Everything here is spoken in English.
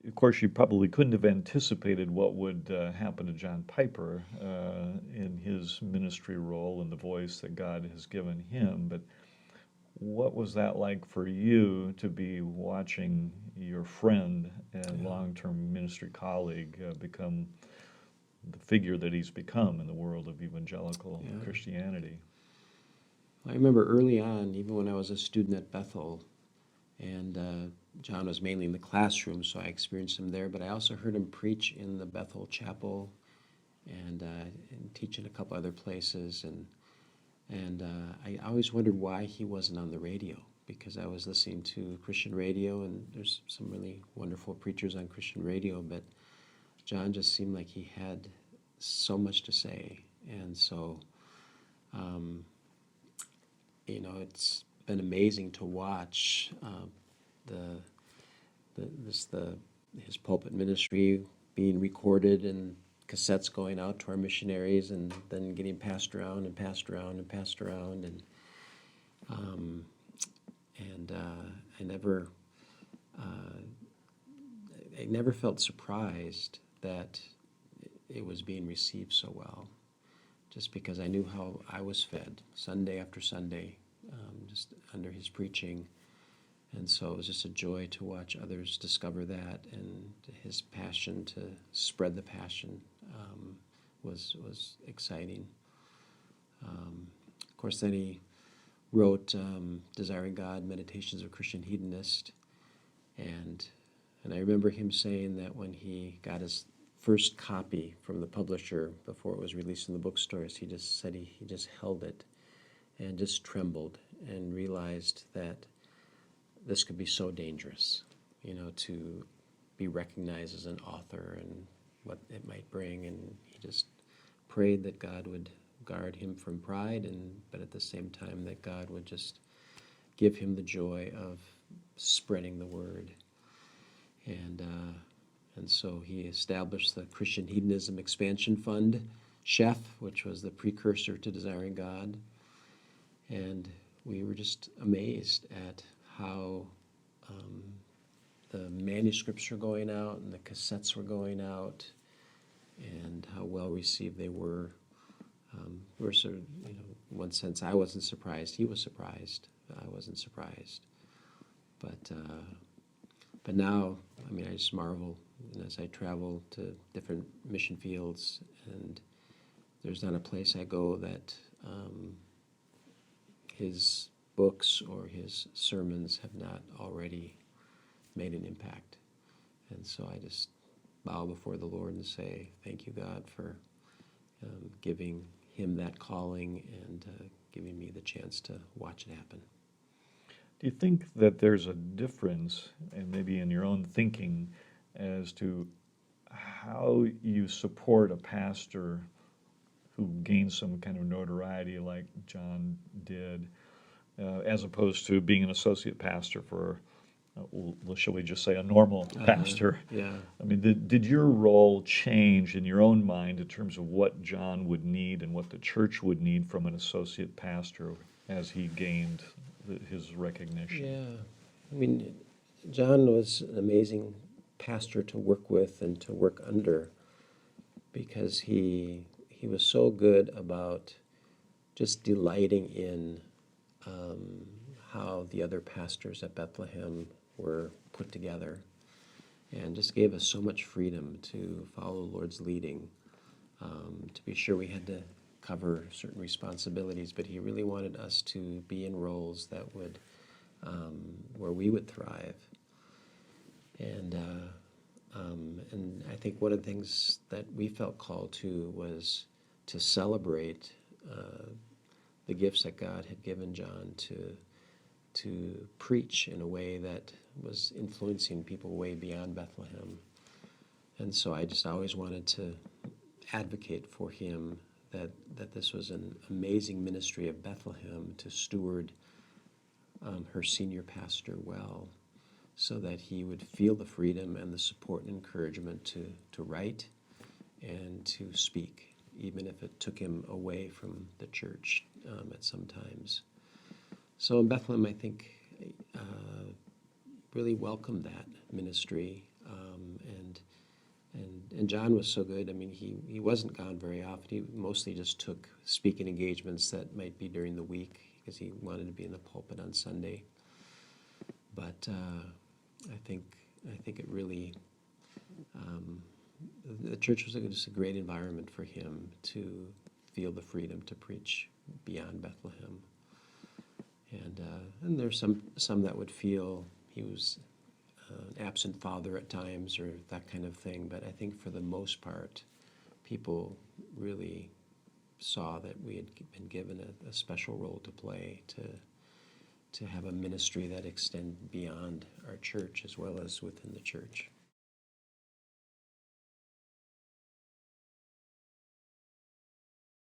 of course, you probably couldn't have anticipated what would happen to John Piper in his ministry role and the voice that God has given him. But what was that like for you to be watching your friend and Yeah. long-term ministry colleague become the figure that he's become in the world of evangelical Yeah. Christianity? I remember early on, even when I was a student at Bethel, and John was mainly in the classroom, so I experienced him there, but I also heard him preach in the Bethel Chapel and teach in a couple other places. And I always wondered why he wasn't on the radio, because I was listening to Christian radio, and there's some really wonderful preachers on Christian radio, but John just seemed like he had so much to say. And so, um, it's been amazing to watch the, the his pulpit ministry being recorded and cassettes going out to our missionaries and then getting passed around and passed around and passed around um, and uh, I never felt surprised that it was being received so well, just because I knew how I was fed Sunday after Sunday, just under his preaching. And so it was just a joy to watch others discover that, and his passion to spread the passion was exciting. Of course, then he wrote Desiring God, Meditations of a Christian Hedonist, and I remember him saying that when he got his first copy from the publisher before it was released in the bookstores, he just said he just held it and just trembled and realized that this could be so dangerous, to be recognized as an author and what it might bring. And he just prayed that God would guard him from pride, but at the same time that God would just give him the joy of spreading the word. And so he established the Christian Hedonism Expansion Fund, CHEF, which was the precursor to Desiring God. And we were just amazed at how the manuscripts were going out and the cassettes were going out and how well received they were. We were sort of, in one sense, I wasn't surprised. He was surprised. I wasn't surprised. But now, I just marvel, and as I travel to different mission fields, and there's not a place I go that his books or his sermons have not already made an impact. And so I just bow before the Lord and say, thank you, God, for giving him that calling and giving me the chance to watch it happen. Do you think that there's a difference, and maybe in your own thinking, as to how you support a pastor who gains some kind of notoriety like John did, as opposed to being an associate pastor for, shall we just say, a normal pastor? Yeah. Did your role change in your own mind in terms of what John would need and what the church would need from an associate pastor as he gained his recognition? Yeah. John was an amazing pastor to work with and to work under, because he was so good about just delighting in how the other pastors at Bethlehem were put together, and just gave us so much freedom to follow the Lord's leading. To be sure, we had to cover certain responsibilities, but he really wanted us to be in roles that would, where we would thrive. And I think one of the things that we felt called to was to celebrate the gifts that God had given John to preach in a way that was influencing people way beyond Bethlehem. And so I just always wanted to advocate for him that this was an amazing ministry of Bethlehem to steward her senior pastor well, so that he would feel the freedom and the support and encouragement to write and to speak, even if it took him away from the church at some times. So in Bethlehem, I think really welcomed that ministry and John was so good. I mean, he wasn't gone very often. He mostly just took speaking engagements that might be during the week because he wanted to be in the pulpit on Sunday. But I think it really the church was just a great environment for him to feel the freedom to preach beyond Bethlehem. And there's some that would feel he was an absent father at times or that kind of thing. But I think for the most part, people really saw that we had been given a special role to play to have a ministry that extended beyond our church as well as within the church.